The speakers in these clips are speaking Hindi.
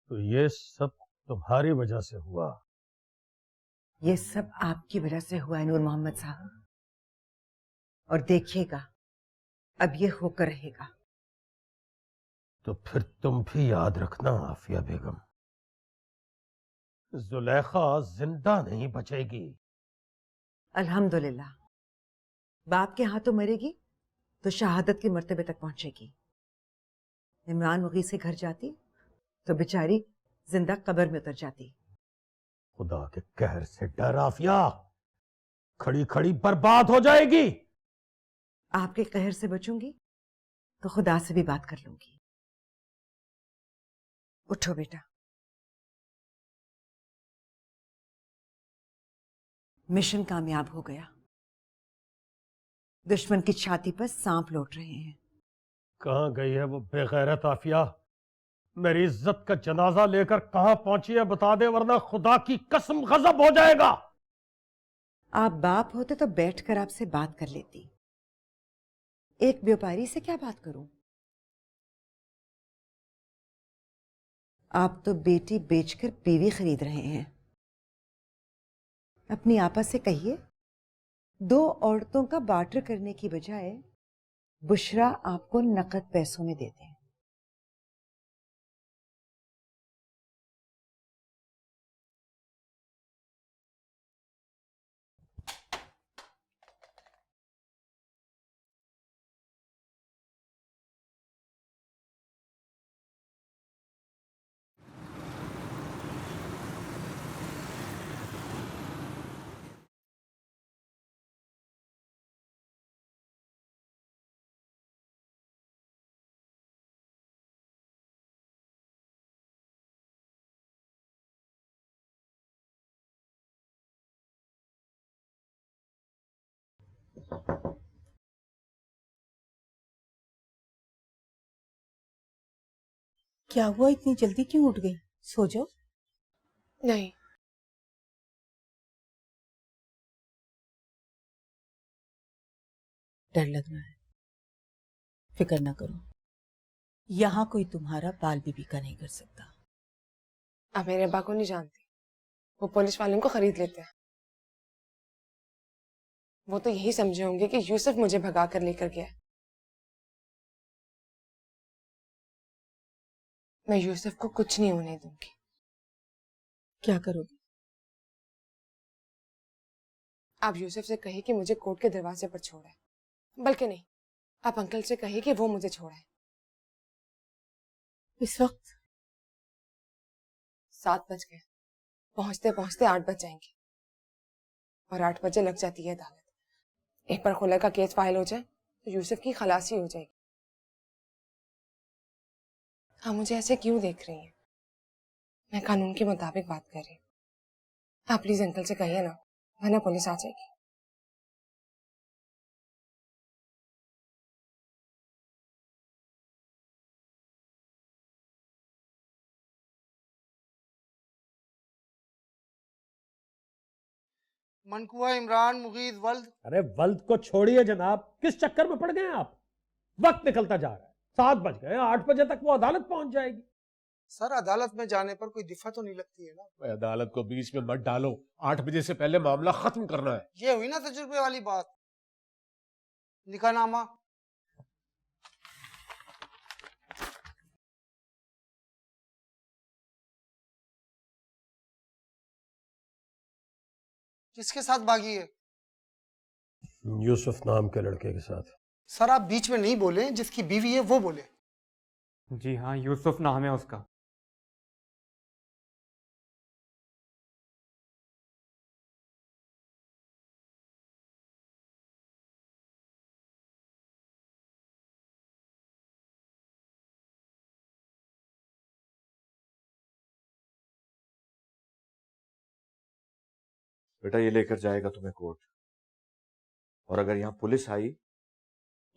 तो ये सब तुम्हारी वजह से हुआ। ये सब आपकी वजह से हुआ है नूर मोहम्मद साहब, और देखिएगा अब ये होकर रहेगा। तो फिर तुम भी याद रखना आफिया बेगम, जुलेखा जिंदा नहीं बचेगी। अल्हम्दुलिल्लाह, बाप के हाथों मरेगी तो शहादत के मर्तबे तक पहुंचेगी। इमरान मुगीस के घर जाती तो बेचारी जिंदा कब्र में उतर जाती। खुदा के कहर से डर आफिया, खड़ी खड़ी बर्बाद हो जाएगी। आपके कहर से बचूंगी तो खुदा से भी बात कर लूंगी। उठो बेटा। मिशन कामयाब हो गया। दुश्मन की छाती पर सांप लौट रहे हैं। कहां गई है वो बेगैरत आफिया? मेरी इज्जत का जनाजा लेकर कहां पहुंची है बता दे, वरना खुदा की कसम गजब हो जाएगा। आप बाप होते तो बैठकर आपसे बात कर लेती। एक व्यापारी से क्या बात करूं? आप तो बेटी बेचकर बीवी खरीद रहे हैं। अपनी आपा से कहिए, दो औरतों का बार्टर करने की बजाय बुशरा आपको नकद पैसों में दे दें। क्या हुआ, इतनी जल्दी क्यों उठ गई? सो जाओ। नहीं, डर लग रहा है। फिक्र ना करो, यहाँ कोई तुम्हारा बाल भी बीका नहीं कर सकता। आप मेरे अब्बा को नहीं जानती। वो पुलिस वालों को खरीद लेते हैं। वो तो यही समझे होंगे कि यूसुफ मुझे भगा कर लेकर गया। मैं यूसुफ को कुछ नहीं होने दूंगी। क्या करोगे? आप यूसुफ से कहिए कि मुझे कोर्ट के दरवाजे पर छोड़ा है। बल्कि नहीं, आप अंकल से कहिए कि वो मुझे छोड़ा है। इस वक्त 7 बज गए, पहुंचते पहुंचते 8 बज जाएंगे। और 8 बजे लग जाती है अदालत। एक बार खुला का केस फाइल हो जाए तो यूसुफ की खलासी हो जाएगी। आप मुझे ऐसे क्यों देख रही हैं? मैं कानून के मुताबिक बात कर रही हूँ। आप प्लीज अंकल से कहिए ना, वरना पुलिस आ जाएगी। मनकुआ, इमरान, मुगीज, वल्द। अरे वल्द को छोड़िए जनाब, किस चक्कर में पड़ गए आप? वक्त निकलता जा रहा है, 7 बज गए, 8 बजे तक वो अदालत पहुंच जाएगी। सर, अदालत में जाने पर कोई दिफा तो नहीं लगती है ना? अदालत को बीच में मत डालो, 8 बजे से पहले मामला खत्म करना है। ये हुई ना तजुर्बे वाली बात। निकाहनामा। किसके साथ भागी है? यूसुफ नाम के लड़के के साथ। सर, आप बीच में नहीं बोले, जिसकी बीवी है वो बोले। जी हाँ, यूसुफ नाम है उसका। बेटा ये लेकर जाएगा तुम्हें कोर्ट, और अगर यहां पुलिस आई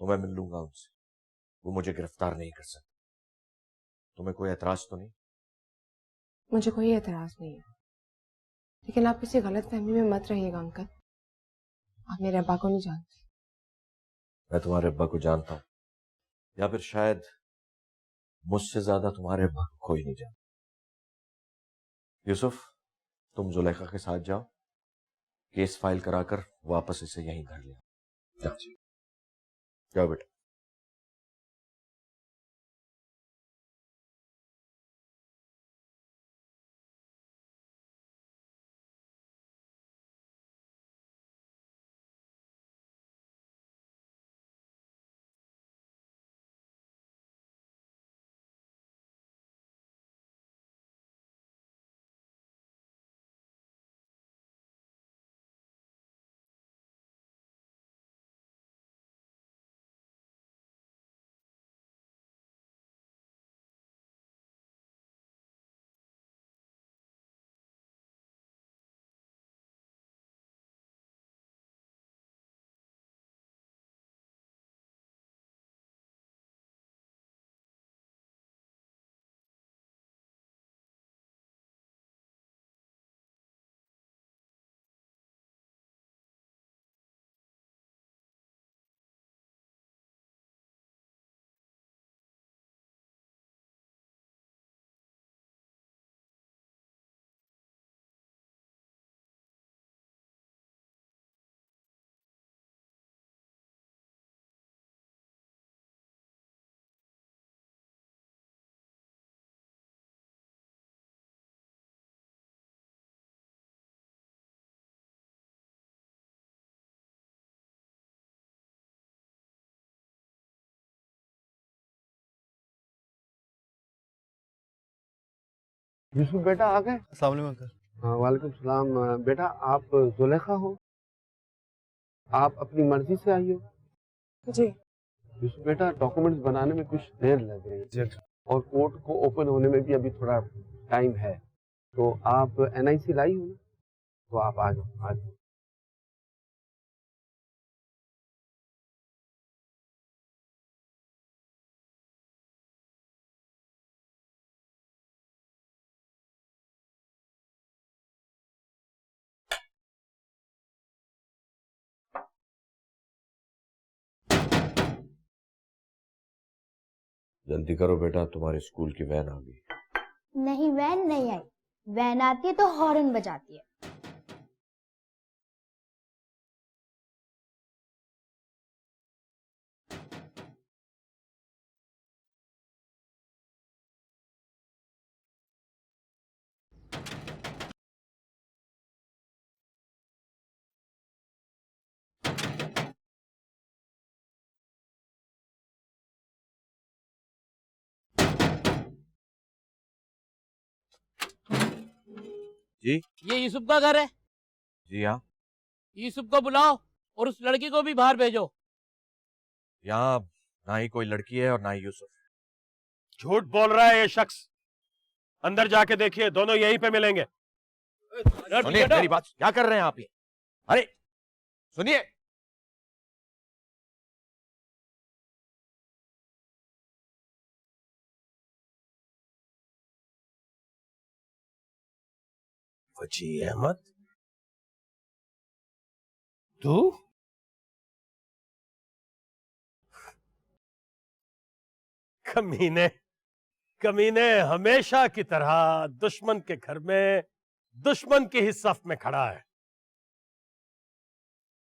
तो मैं मिल लूंगा उनसे। वो मुझे गिरफ्तार नहीं कर सकते। तुम्हें कोई एतराज तो नहीं? मुझे कोई एतराज नहीं है, लेकिन आप किसी गलत फहमी में मत रहिएगा अंकल। आप मेरे अब्बा को नहीं जानते। मैं तुम्हारे अब्बा को जानता हूं, या फिर शायद मुझसे ज्यादा तुम्हारे अब्बा को कोई नहीं जानता। यूसुफ, तुम जुलेखा के साथ जाओ, केस फाइल कराकर वापस इसे यहीं घर ले आओ। जाओ जाओ बेटा। यूसुफ बेटा आ गए। अस्सलाम वालेकुम अंकल। हाँ वालेकुम सलाम। बेटा आप जुलेखा हो, आप अपनी मर्जी से आई हो। जी। यूसुफ बेटा डॉक्यूमेंट्स बनाने में कुछ देर लग रही है और कोर्ट को ओपन होने में भी अभी थोड़ा टाइम है, तो आप एनआईसी लाई हो ना, तो आप आ जाओ आ जाओ। जल्दी करो बेटा, तुम्हारे स्कूल की वैन आ गई। नहीं, वैन नहीं आई। वैन आती है तो हॉर्न बजाती है। जी ये यूसुफ का घर है। जी हाँ। यूसुफ को बुलाओ और उस लड़की को भी बाहर भेजो। यहाँ ना ही कोई लड़की है और ना ही यूसुफ। झूठ बोल रहा है ये शख्स। अंदर जाके देखिए, दोनों यहीं पे मिलेंगे। सुनिए मेरी बात, क्या कर रहे हैं आप ये? अरे सुनिए। वजी अहमद, तू? कमीने, कमीने हमेशा की तरह दुश्मन के घर में दुश्मन की ही सफ में खड़ा है।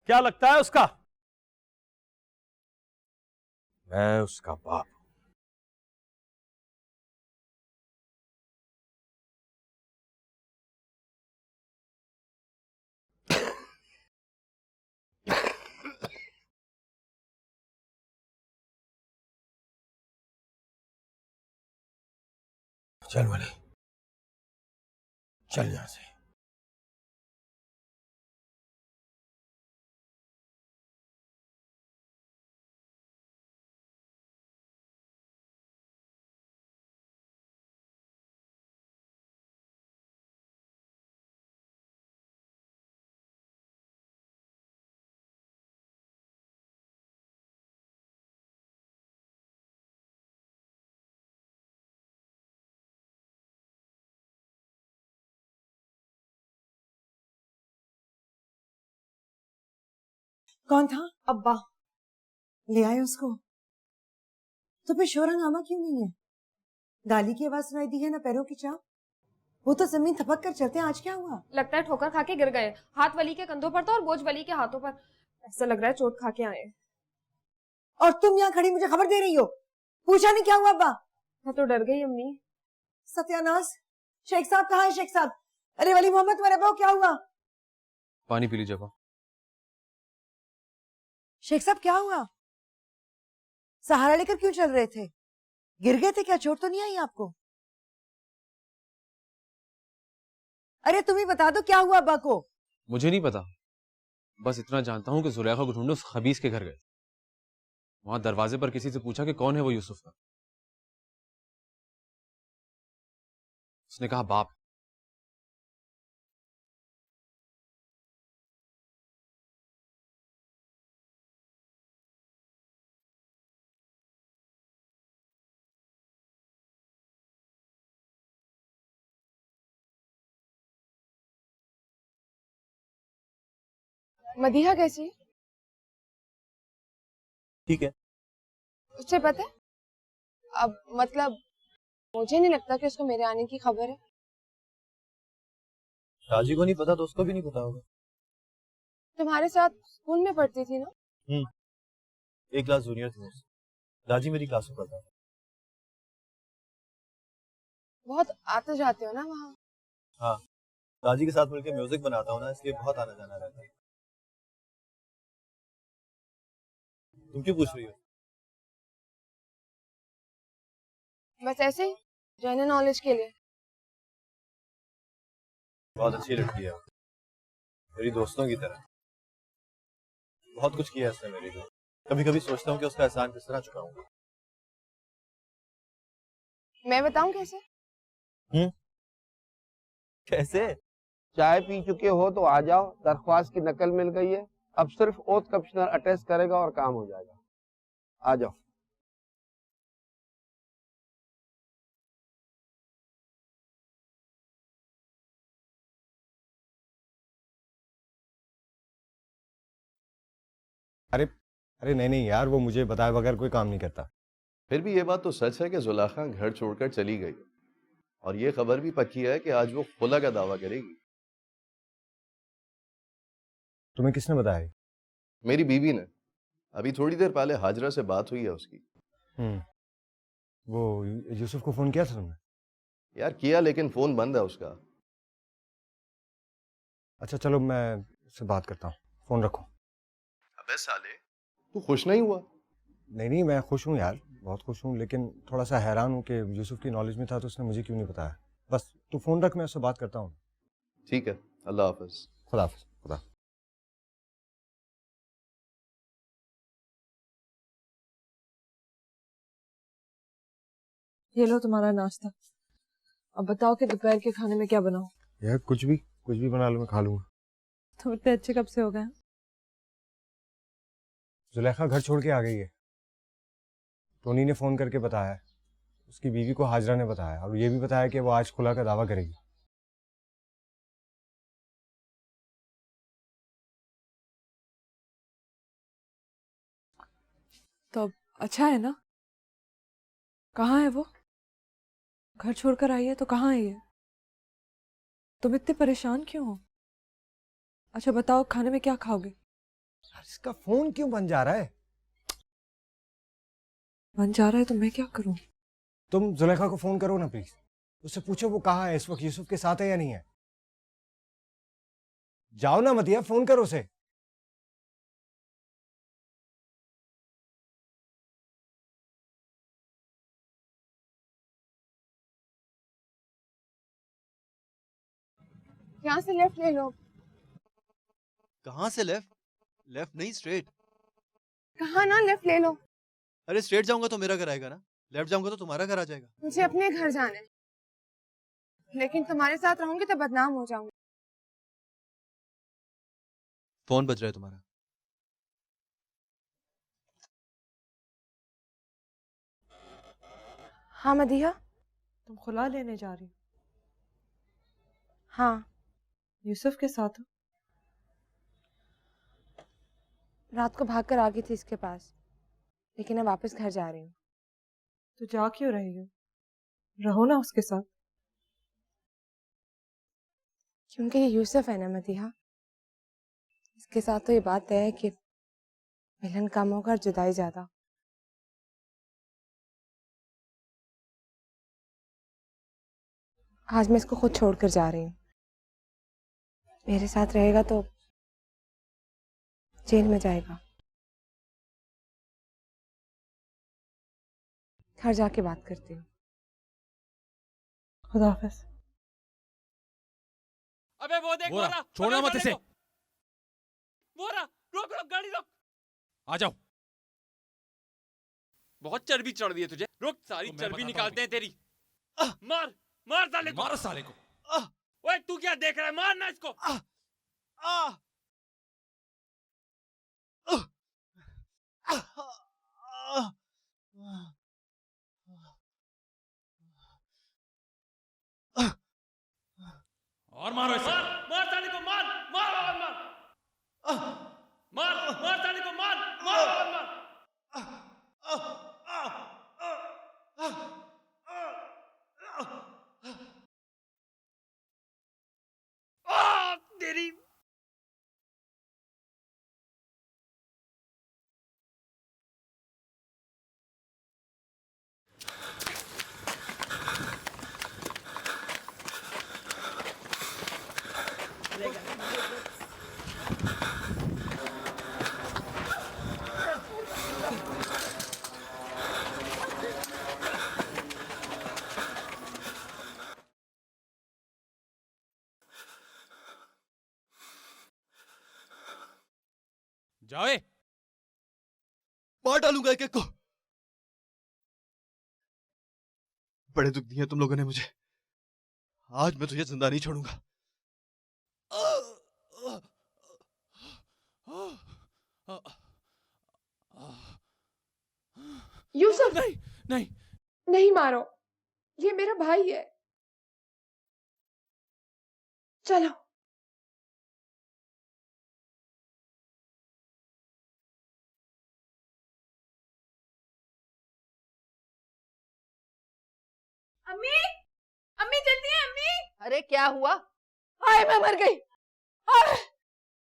क्या लगता है उसका? मैं उसका बाप। चल वली, चल यहां से। कौन था? अब्बा। ले आए उसको? तो फिर शोर हंगामा क्यों नहीं है? गाली की आवाज सुनाई दी है ना पैरों की चाप? वो तो जमीन थपक कर चलते हैं, आज क्या हुआ? लगता है ठोकर खा के गिर गए। हाथ वली के कंधों पर था और बोझ वली के हाथों पर। ऐसा लग रहा है चोट खा के आए। और तुम यहाँ खड़ी मुझे खबर दे रही हो? पूछा नहीं क्या हुआ अब्बा? मैं तो डर गई अम्मी। सत्यानाश, शेख साहब कहाँ है? शेख साहब, अरे वली मोहम्मद तुम्हारे अब्बा को क्या हुआ? पानी पी लीजिए। शेख साहब क्या हुआ? सहारा लेकर क्यों चल रहे थे? गिर गए थे क्या? चोट तो नहीं आई आपको? अरे तुम ही बता दो क्या हुआ अब्बा को? मुझे नहीं पता, बस इतना जानता हूं कि जुलेखा को ढूंढो उस खबीस के घर गए। वहां दरवाजे पर किसी से पूछा कि कौन है वो यूसुफ का। उसने कहा बाप। मदीहा कैसी? ठीक है। उससे पता है? अब मतलब मुझे नहीं लगता कि उसको मेरे आने की खबर है। राजी को नहीं पता तो उसको भी नहीं पता होगा। तुम्हारे साथ स्कूल में पढ़ती थी ना? एक क्लास जूनियर थी मुझसे। राजी मेरी क्लास में पढ़ता था। बहुत आते जाते हो ना वहाँ? हाँ, राजी के साथ मिलकर म्यूजिक बनाता हूँ ना, इसलिए बहुत आना जाना रहता है। तुम क्यों पूछ रही हो? बस ऐसे ही, जनरल नॉलेज के लिए। बहुत अच्छी लड़की है, मेरी दोस्तों की तरह। बहुत कुछ किया इसने मेरे लिए। कभी कभी सोचता हूँ कि उसका एहसान किस तरह चुकाऊंगा। मैं बताऊं कैसे? कैसे? चाय पी चुके हो तो आ जाओ, दरख्वास्त की नकल मिल गई है। अब सिर्फ ओथ कमिश्नर अटेस्ट करेगा और काम हो जाएगा। आ जाओ। अरे अरे नहीं नहीं यार, वो मुझे बताए बगैर कोई काम नहीं करता। फिर भी ये बात तो सच है कि जुलेखा घर छोड़कर चली गई, और ये खबर भी पक्की है कि आज वो खुला का दावा करेगी। तुम्हें किसने बताया? मेरी बीवी ने। अभी थोड़ी देर पहले हाजरा से बात हुई है उसकी। वो यूसुफ को फोन किया था तुमने? यार किया, लेकिन फोन बंद है उसका। अच्छा चलो, मैं उससे बात करता हूँ, फोन रखो। अबे साले, तू खुश नहीं हुआ? नहीं नहीं, मैं खुश हूँ यार, बहुत खुश हूँ, लेकिन थोड़ा सा हैरान हूँ कि यूसुफ की नॉलेज में था तो उसने मुझे क्यों नहीं बताया। बस तू फोन रख, मैं उससे बात करता हूँ। ठीक है, अल्लाह हाफिज। खुदा हाफिज। खुदा। ये लो तुम्हारा नाश्ता। अब बताओ कि दोपहर के खाने में क्या बनाऊं? यार कुछ भी बना लो, मैं खा लूंगा। तुम इतने अच्छे कब से हो गए? जुलेखा घर छोड़ के आ गई है। टोनी ने फोन करके बताया, उसकी बीवी को हाजरा ने बताया, और ये भी बताया कि वो आज खुला का दावा करेगी। तो अच्छा है ना? कहाँ है वो? घर छोड़कर आई है तो कहाँ आई है? तुम इतने परेशान क्यों हो? अच्छा बताओ, खाने में क्या खाओगे? इसका फोन क्यों बन जा रहा है? बन जा रहा है तो मैं क्या करूं? तुम जुलेखा को फोन करो ना प्लीज, उससे पूछो वो कहाँ है इस वक्त, यूसुफ के साथ है या नहीं है। जाओ ना मतिया, फोन करो उसे। यहाँ से लेफ्ट ले लो। कहाँ से लेफ्ट? लेफ्ट नहीं, स्ट्रेट। कहाँ ना, लेफ्ट ले लो। अरे स्ट्रेट जाऊंगा तो मेरा घर आएगा ना, लेफ्ट जाऊंगा तो तुम्हारा घर आ जाएगा। मुझे अपने घर जाना है, लेकिन तुम्हारे साथ रहूंगी तो बदनाम हो जाऊंगी। फोन बज रहा है तुम्हारा। हाँ मदीहा। तुम खुला लेने जा रही हो? हाँ। यूसुफ के साथ हो? रात को भाग कर आ गई थी इसके पास, लेकिन अब वापस घर जा रही हूँ। तो जा क्यों रही हो? रहो ना उसके साथ। क्योंकि ये यूसुफ है ना मदीहा, इसके साथ तो ये बात तय है कि मिलन कम होगा और जुदाई ज्यादा। आज मैं इसको खुद छोड़कर जा रही हूँ। मेरे साथ रहेगा तो जेल में जाएगा। घर जाके बात करती हूँ। खुदा हाफिज। अबे वो देख, वो रहा, छोड़ना मत इसे। वो रहा, रोक रोक गाड़ी रोक। आ जाओ। बहुत चर्बी चढ़ दी है तुझे, रुक सारी चर्बी निकालते हैं तेरी। मार मार साले को, मारो साले को। ओए तू क्या देख रहा है, मार ना इसको। और मारो इसे। मार मार साले को, मार मार और मार। मार मार साले को, मार मार और मार। तेरी जाओ। मार डालूंगा एक एक को। बड़े दुख दिए तुम लोगों ने मुझे। आज मैं तुझे जिंदा नहीं छोड़ूंगा। यूसुफ नहीं नहीं नहीं मारो, ये मेरा भाई है। चलो। अम्मी, अम्मी जल्दी अम्मी। अरे क्या हुआ? हाय मैं मर गई। हाय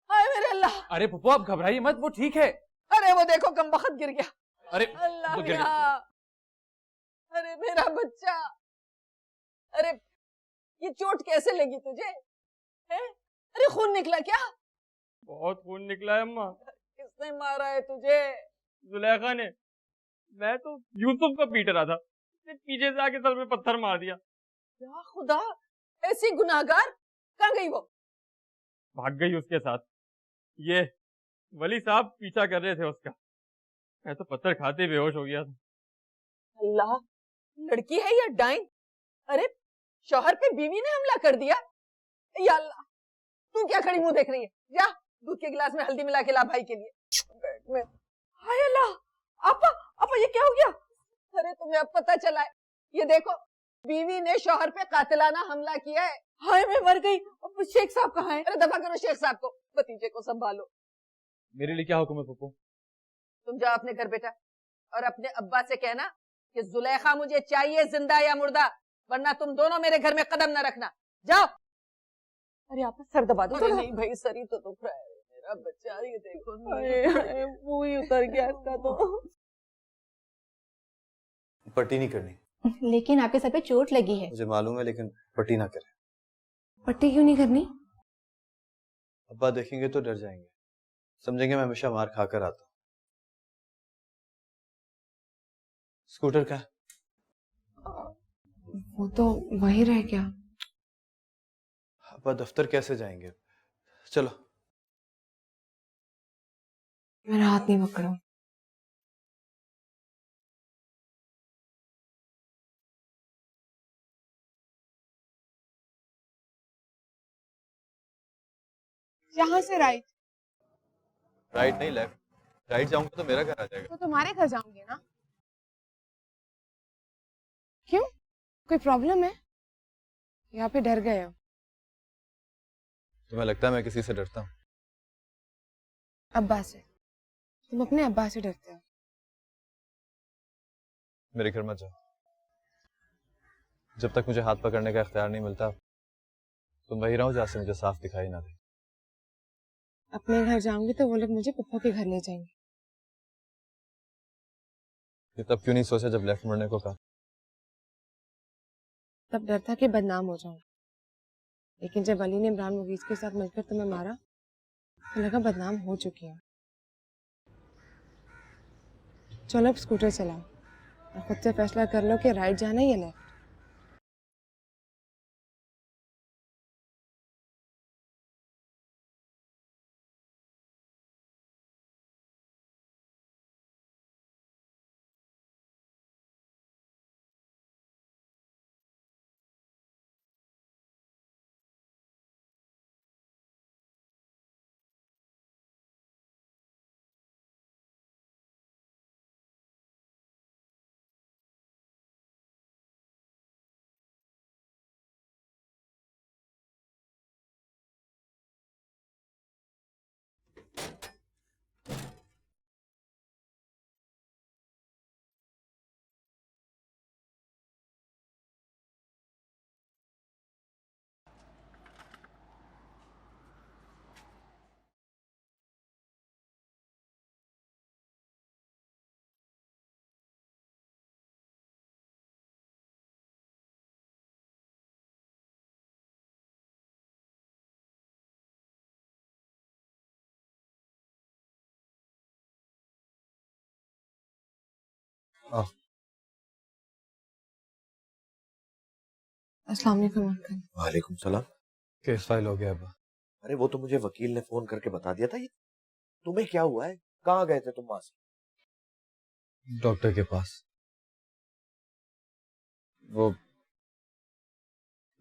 हाय मेरे अल्लाह। अरे पप्पू आप घबराइए मत, वो ठीक है। अरे वो देखो कमबख्त गिर गया। अरे अल्लाह वो गिर मियां। अरे मेरा बच्चा। अरे ये चोट कैसे लगी तुझे? हैं? अरे खून निकला क्या? बहुत खून निकला है अम्मा। किसने मारा है तुझे? जुलेखा ने। मैं तो यूसुफ को पीट रहा था, उसने पीछे से आके सर पे पत्थर मार दिया। या खुदा, ऐसी गुनाहगार कहाँ गई वो? भाग गई उसके साथ। ये वली साहब पीछा कर रहे थे उसका। मैं तो पत्थर खाते बेहोश हो गया था। अल्लाह, लड़की है या डाइन? अरे शौहर पे बीवी ने हमला कर दिया। या अल्लाह, तू क्या खड़ी मुंह देख रही है? जा दूध के गिलास में हल्दी मिला के ला भाई के लिए। बेड में। हाय अल्लाह, आपा आपा ये क्या हो गया? अरे तुम्हें अब पता चला है? ये देखो, बीवी ने शौहर पे कातिलाना हमला किया है। हाय मैं मर गई। अब शेख साहब कहाँ हैं? अरे दफा करो शेख साहब को, भतीजे को संभालो। मेरे लिए क्या हुक्म है पप्पू? तुम जाओ अपने घर बेटा, और अपने अब्बा से कहना कि जुलेखा मुझे चाहिए जिंदा या मुर्दा, वरना तुम दोनों मेरे घर में कदम न रखना। जाओ। अरे आप सर दबा दो। अरे नहीं भाई, सर ही तो दुख रहा है मेरा बच्चा। ये देखो मुंह ही उतर गया इसका तो। पट्टी नहीं करनी। लेकिन आपके सर पे चोट लगी है। मुझे मालूम है, लेकिन पट्टी ना करें। पट्टी क्यों नहीं करनी? अब्बा देखेंगे तो डर जाएंगे, समझेंगे मैं हमेशा मार खाकर आता हूँ। स्कूटर का वो तो वही रह गया। अब्बा दफ्तर कैसे जाएंगे? चलो। मेरा हाथ नहीं पकड़ो। यहाँ से राइट। राइट नहीं, लेफ्ट। राइट जाऊंगा तो मेरा घर आ जाएगा। तो तुम्हारे घर जाऊंगी ना? क्यों, कोई प्रॉब्लम है? यहाँ पे डर गए हो? तुम्हें लगता है मैं किसी से डरता हूँ? अब्बा से। तुम अपने अब्बा से डरते हो। मेरे घर मत जाओ। जब तक मुझे हाथ पकड़ने का इख्तियार नहीं मिलता, तुम वही रहो जहाँ से मुझे साफ दिखाई ना दे। अपने घर जाऊंगी तो वो लोग मुझे पप्पा के घर ले जाएंगे। ये तब क्यों नहीं सोचा जब लेफ्ट मुड़ने को कहा? तब डर था कि बदनाम हो जाऊं, लेकिन जब अली ने इमरान मुगीज के साथ मिलकर तुम्हें मारा तो लगा बदनाम हो चुकी हूँ। चलो अब स्कूटर चलाओ और खुद से फैसला कर लो कि राइट जाना है या लेफ्ट। अस्सलाम वालेकुम अंकल। वालेकुम सलाम। केस फाइल हो गया अब्बा। अरे वो तो मुझे वकील ने फोन करके बता दिया था। ये तुम्हें क्या हुआ है? कहाँ गए थे तुम वहां से? डॉक्टर के पास। वो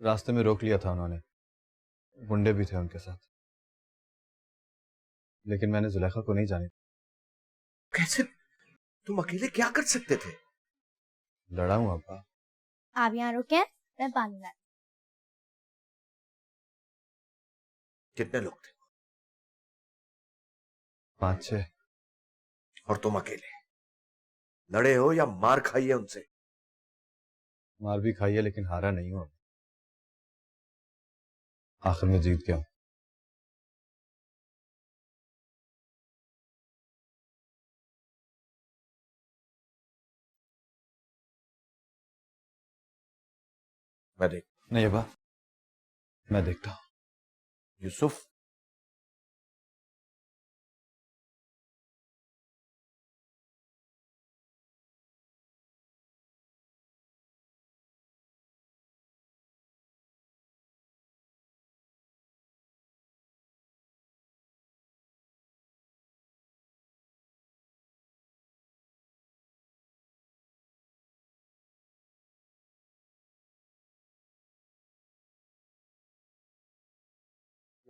रास्ते में रोक लिया था उन्होंने, गुंडे भी थे उनके साथ, लेकिन मैंने जुलेखा को नहीं जाने। कैसे? तुम अकेले क्या कर सकते थे? लड़ा हूं अब्बा। आप यहाँ रुके, मैं पानी ला। कितने लोग थे? 5-6। और तुम अकेले लड़े हो या मार खाई है उनसे? मार भी खाई है लेकिन हारा नहीं हूं। आखिर में जीत गया हूं। मैं देख नहीं अब्बा, मैं देखता हूं। यूसुफ,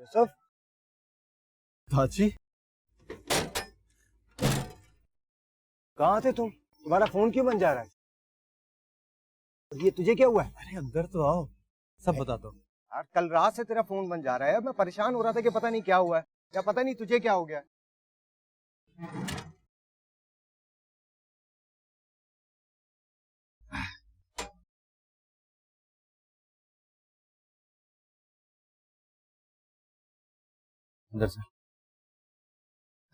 यूसुफ, भाजी कहाँ थे तुम? तुम्हारा फोन क्यों बन जा रहा है? ये तुझे क्या हुआ है? अरे अंदर तो आओ, सब बता दो। यार कल रात से तेरा फोन बन जा रहा है। मैं परेशान हो रहा था कि पता नहीं क्या हुआ है, या पता नहीं तुझे क्या हो गया है। अंदर से।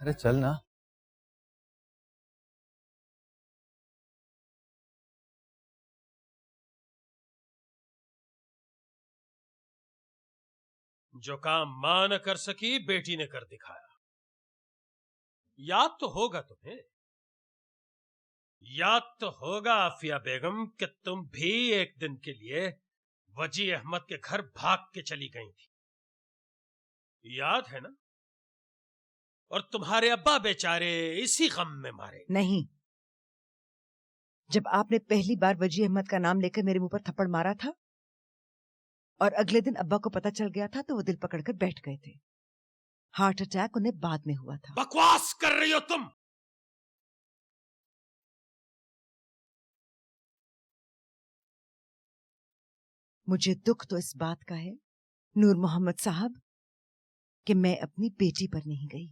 अरे चल ना। जो काम मां न कर सकी बेटी ने कर दिखाया। याद तो होगा तुम्हें, याद तो होगा आफिया बेगम कि तुम भी एक दिन के लिए वजी अहमद के घर भाग के चली गई थी। याद है ना? और तुम्हारे अब्बा बेचारे इसी गम में मारे। नहीं, जब आपने पहली बार वजी अहमद का नाम लेकर मेरे मुंह पर थप्पड़ मारा था और अगले दिन अब्बा को पता चल गया था तो वो दिल पकड़कर बैठ गए थे। हार्ट अटैक उन्हें बाद में हुआ था। बकवास कर रही हो तुम। मुझे दुख तो इस बात का है नूर मोहम्मद साहब कि मैं अपनी बेटी पर नहीं गई।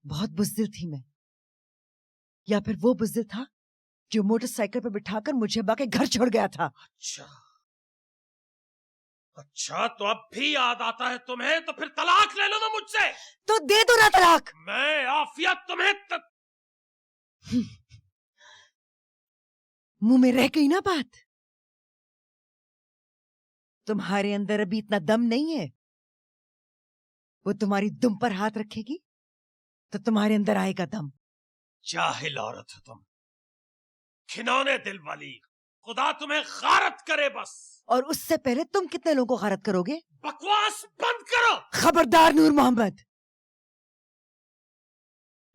बहुत बुज़दिल थी मैं, या फिर वो बुज़दिल था जो मोटरसाइकिल पर बिठाकर मुझे अब्बा के घर छोड़ गया था। अच्छा अच्छा, तो अब भी याद आता है तुम्हें? तो फिर तलाक ले लो ना मुझसे। तो दे दो ना तलाक। मैं आफिया तुम्हें मुंह में रह गई ना बात। तुम्हारे अंदर अभी इतना दम नहीं है। वो तुम्हारी दुम पर हाथ रखेगी तो तुम्हारे अंदर आएगा दम। जाहिल औरत हो तुम, खिनौने दिल वाली। खुदा तुम्हें गारत करे बस। और उससे पहले तुम कितने लोगों को गारत करोगे? बकवास बंद करो। खबरदार नूर मोहम्मद,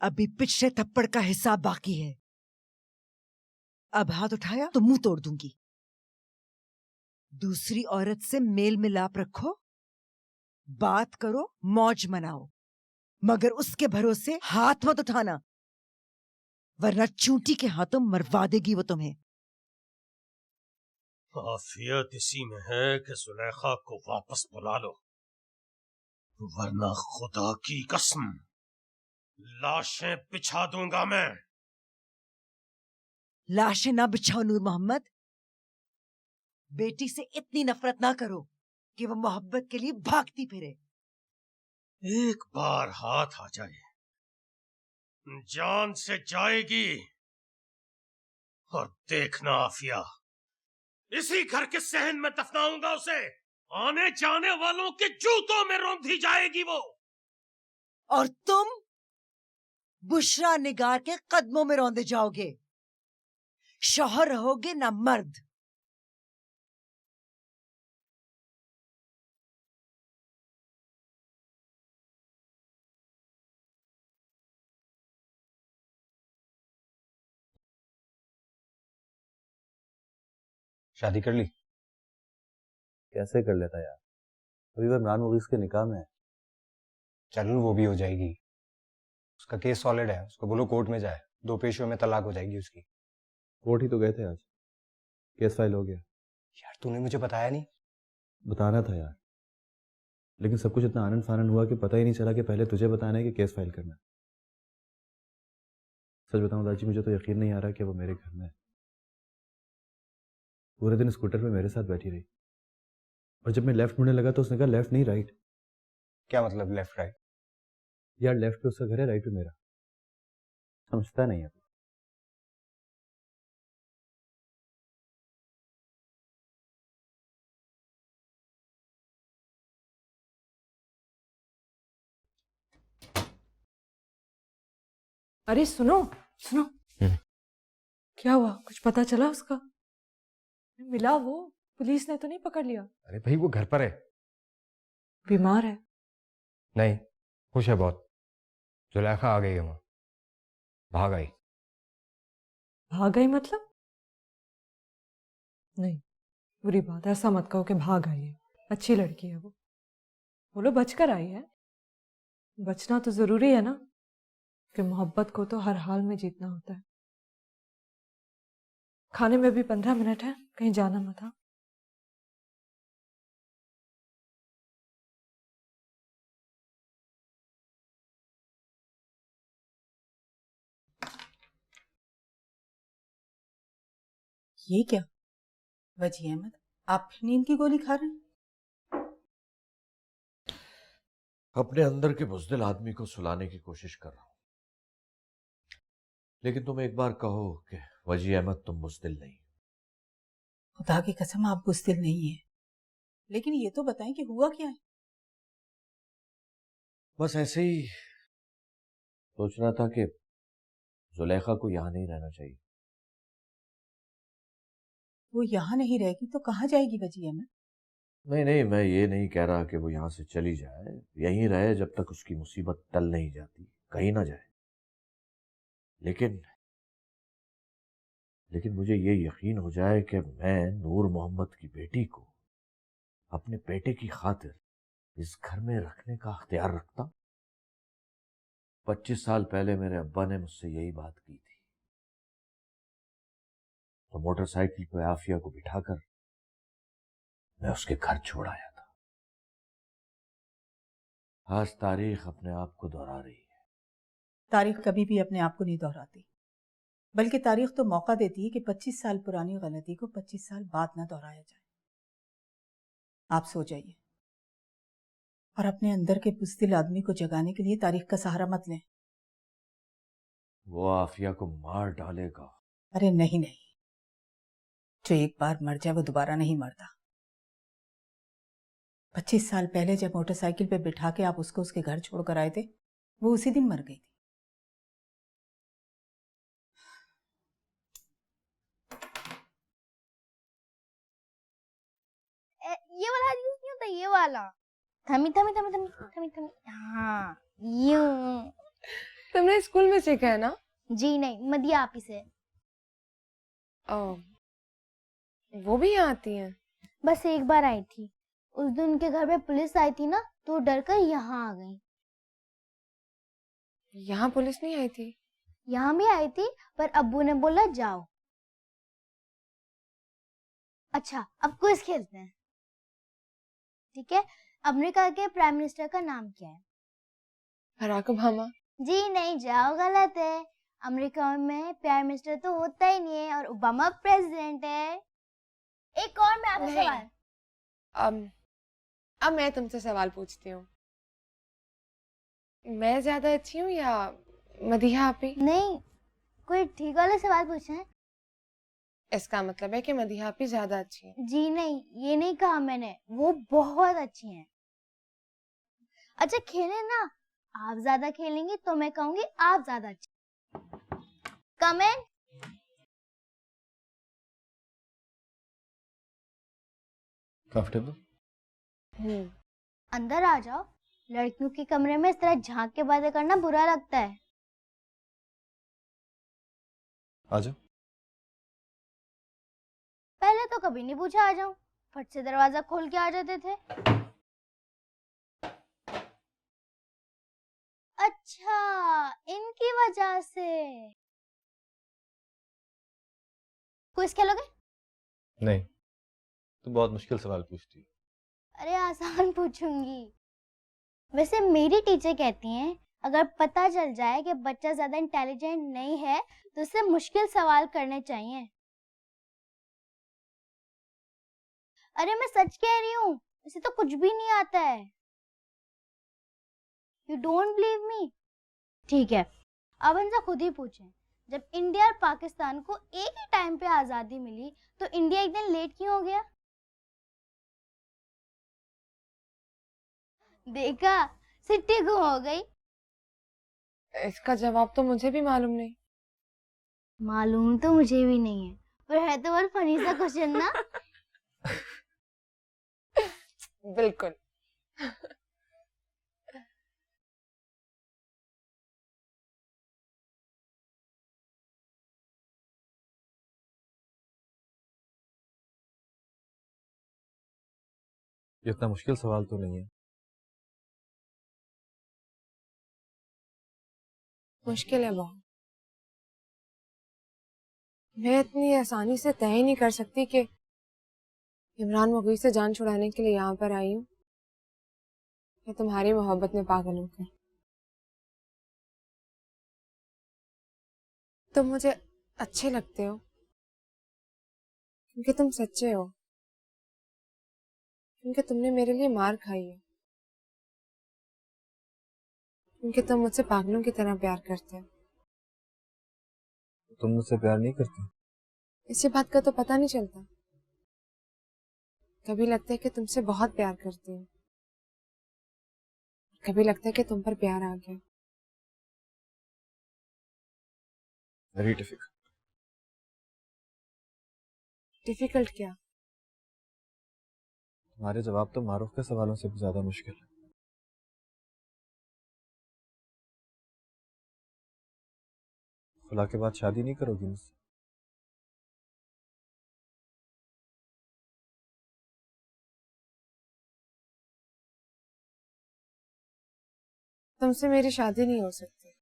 अभी पिछले थप्पड़ का हिसाब बाकी है। अब हाथ उठाया तो मुंह तोड़ दूंगी। दूसरी औरत से मेल मिलाप रखो, बात करो, मौज मनाओ, मगर उसके भरोसे हाथ मत उठाना, वरना चूंटी के हाथों मरवा देगी वो तुम्हें। आफियत इसी में है कि जुलेखा को वापस बुला लो, वरना खुदा की कसम लाशें बिछा दूंगा मैं। लाशें ना बिछाओ नूर मोहम्मद। बेटी से इतनी नफरत ना करो कि वो मोहब्बत के लिए भागती फिरे। एक बार हाथ आ जाए जान से जाएगी। और देखना आफिया, इसी घर के सहन में दफनाऊंगा उसे। आने जाने वालों के जूतों में रौंदी जाएगी वो। और तुम बुशरा निगार के कदमों में रौंदे जाओगे। शौहर रहोगे ना मर्द। शादी कर ली? कैसे कर लेता यार, अभी वह इमरान मुगीस के निकाह में है। चलो वो भी हो जाएगी। उसका केस सॉलिड है, उसको बोलो कोर्ट में जाए, 2 पेशियों में तलाक हो जाएगी उसकी। कोर्ट ही तो गए थे आज, केस फाइल हो गया। यार तूने मुझे बताया नहीं। बताना था यार, लेकिन सब कुछ इतना आनंद फानंद हुआ कि पता ही नहीं चला कि पहले तुझे बताना है कि केस फाइल करना है। सच बताऊं दादी, मुझे तो यकीन नहीं आ रहा कि वो मेरे घर में है। पूरे दिन स्कूटर पे मेरे साथ बैठी रही, और जब मैं लेफ्ट मुड़ने लगा तो उसने कहा लेफ्ट नहीं राइट। क्या मतलब लेफ्ट राइट? यार लेफ्ट पे उसका घर है, राइट पे मेरा। समझता नहीं है। अरे सुनो सुनो, क्या हुआ? कुछ पता चला उसका? मिला वो? पुलिस ने तो नहीं पकड़ लिया? अरे भाई वो घर पर है। बीमार है? नहीं, खुश है बहुत। जुलेखा आ गई है वहां, भाग आई। भाग गई मतलब? नहीं, बुरी बात है, ऐसा मत कहो कि भाग आई है। अच्छी लड़की है वो। बोलो बचकर आई है। बचना तो जरूरी है ना, कि मोहब्बत को तो हर हाल में जीतना होता है। खाने में भी 15 मिनट है, कहीं जाना मत। हाँ, ये क्या वजी अहमद, आप फिर नींद की गोली खा रहे हैं? अपने अंदर के बुज़दिल आदमी को सुलाने की कोशिश कर रहा हूं, लेकिन तुम एक बार कहो कि वजी अहमद तुम बुज़दिल नहीं। खुदा की कसम आप बुज़दिल नहीं है, लेकिन ये तो बताएं कि हुआ क्या है। बस ऐसे ही सोच रहा था कि जुलेखा को यहां नहीं रहना चाहिए। वो यहाँ नहीं रहेगी तो कहाँ जाएगी वजी अहमद? नहीं नहीं, मैं ये नहीं कह रहा कि वो यहां से चली जाए, यहीं रहे जब तक उसकी मुसीबत टल नहीं जाती, कहीं ना जाए। लेकिन मुझे ये यकीन हो जाए कि मैं नूर मोहम्मद की बेटी को अपने बेटे की खातिर इस घर में रखने का अख्तियार रखता। 25 साल पहले मेरे अब्बा ने मुझसे यही बात की थी, तो मोटरसाइकिल पर आफिया को बिठाकर मैं उसके घर छोड़ आया था। आज तारीख अपने आप को दोहरा रही है। तारीख कभी भी अपने आप को नहीं दोहराती, बल्कि तारीख तो मौका देती है कि 25 साल पुरानी गलती को 25 साल बाद ना दोहराया जाए। आप सो जाइए और अपने अंदर के बुज़दिल आदमी को जगाने के लिए तारीख का सहारा मत लें। वो आफिया को मार डालेगा। अरे नहीं नहीं, जो एक बार मर जाए वो दोबारा नहीं मरता। 25 साल पहले जब मोटरसाइकिल पे बिठा के आप उसको उसके घर छोड़कर आए थे, वो उसी दिन मर गई थी। ये वाला यूज नहीं होता, ये वाला थमी थमी थमी थमी थमी थमी, हाँ यूं। तुमने स्कूल में सीखा है ना? जी नहीं, मदिया आप ही से। वो भी यहाँ आती हैं? बस एक बार आई थी, उस दिन उनके घर पे पुलिस आई थी ना, तो डर कर यहाँ आ गई। यहाँ पुलिस नहीं आई थी? यहाँ भी आई थी, पर अब्बू ने बोला जाओ। अच्छा, अब क्विज खेलते हैं, ठीक है? अमेरिका के प्राइम मिनिस्टर का नाम क्या है? Barack Obama. जी नहीं, जाओ, गलत है। अमेरिका में प्राइम मिनिस्टर तो होता ही नहीं है और ओबामा प्रेसिडेंट है। एक और मैं आपसे सवाल। अब मैं तुमसे सवाल पूछती हूँ। मैं ज्यादा अच्छी हूँ या मदीहा आपी? नहीं, कोई ठीक वाले सवाल पूछे हैं। इसका मतलब है कि मदीहा आपी ज्यादा अच्छी है। जी नहीं, ये नहीं कहा मैंने, वो बहुत अच्छी हैं। अच्छा खेले ना, आप ज्यादा खेलेंगी तो मैं कहूंगी आप ज्यादा अच्छी। कम इन। कंफर्टेबल? अंदर आ जाओ। लड़कियों के कमरे में इस तरह झांक के बातें करना बुरा लगता है। आ जाओ। पहले तो कभी नहीं पूछा आ जाऊं, फट से दरवाजा खोल के आ जाते थे। अच्छा, इनकी वजह से। क्विज खेलोगे? नहीं, तुम बहुत मुश्किल सवाल पूछती हो। अरे आसान पूछूंगी। वैसे मेरी टीचर कहती हैं, अगर पता चल जाए कि बच्चा ज्यादा इंटेलिजेंट नहीं है तो उससे मुश्किल सवाल करने चाहिए। अरे मैं सच कह रही हूँ, इसे तो कुछ भी नहीं आता है। You don't believe me? ठीक है, अब इनसे खुद ही पूछें, जब इंडिया और पाकिस्तान को एक ही टाइम पे आजादी मिली तो इंडिया एक दिन लेट क्यों हो गया? देखा, सिट्टी गुम हो गई। इसका जवाब तो मुझे भी मालूम नहीं। मालूम तो मुझे भी नहीं है, पर है तो बहुत फनी सा क्वेश्चन ना। बिल्कुल। ये इतना मुश्किल सवाल तो नहीं है। मुश्किल है बहुत। मैं इतनी आसानी से तय नहीं कर सकती कि इमरान मुगीस से जान छुड़ाने के लिए यहाँ पर आई हूँ या तुम्हारी मोहब्बत में पागल होकर। तुम मुझे अच्छे लगते हो क्योंकि तुम सच्चे हो, क्योंकि तुमने मेरे लिए मार खाई है, क्योंकि तुम मुझसे पागलों की तरह प्यार करते हो। तुम मुझसे प्यार नहीं करती? इसी बात का तो पता नहीं चलता। कभी लगता है कि तुमसे बहुत प्यार करती हूँ, कभी लगता है कि तुम पर प्यार आ गया। Very difficult. डिफिकल्ट क्या? तुम्हारे जवाब तो मारूफ के सवालों से भी ज्यादा मुश्किल है। खुला के बाद शादी नहीं करोगी मुझसे? तुमसे मेरी शादी नहीं हो सकती।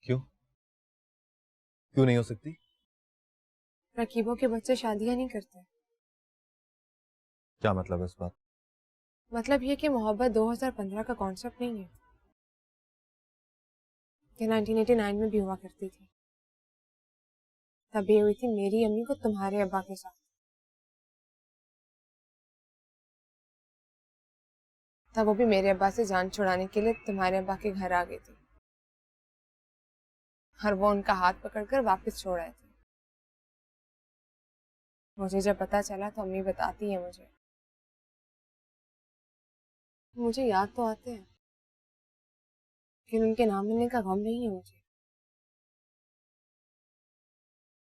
क्यों? क्यों नहीं हो सकती? रकीबों के बच्चे शादियां नहीं करते। क्या मतलब है इस बात? मतलब ये कि मोहब्बत 2015 का कॉन्सेप्ट नहीं है, ये 1989 में भी हुआ करती थी। तभी हुई थी मेरी अम्मी को तुम्हारे अब्बा के साथ। तब वो भी मेरे अब्बा से जान छुड़ाने के लिए तुम्हारे अब्बा के घर आ गई थी और वो उनका हाथ पकड़कर वापस छोड़ आए थे। मुझे जब पता चला तो अम्मी बताती है मुझे याद तो आते हैं, लेकिन उनके नाम मिलने का गम नहीं है मुझे।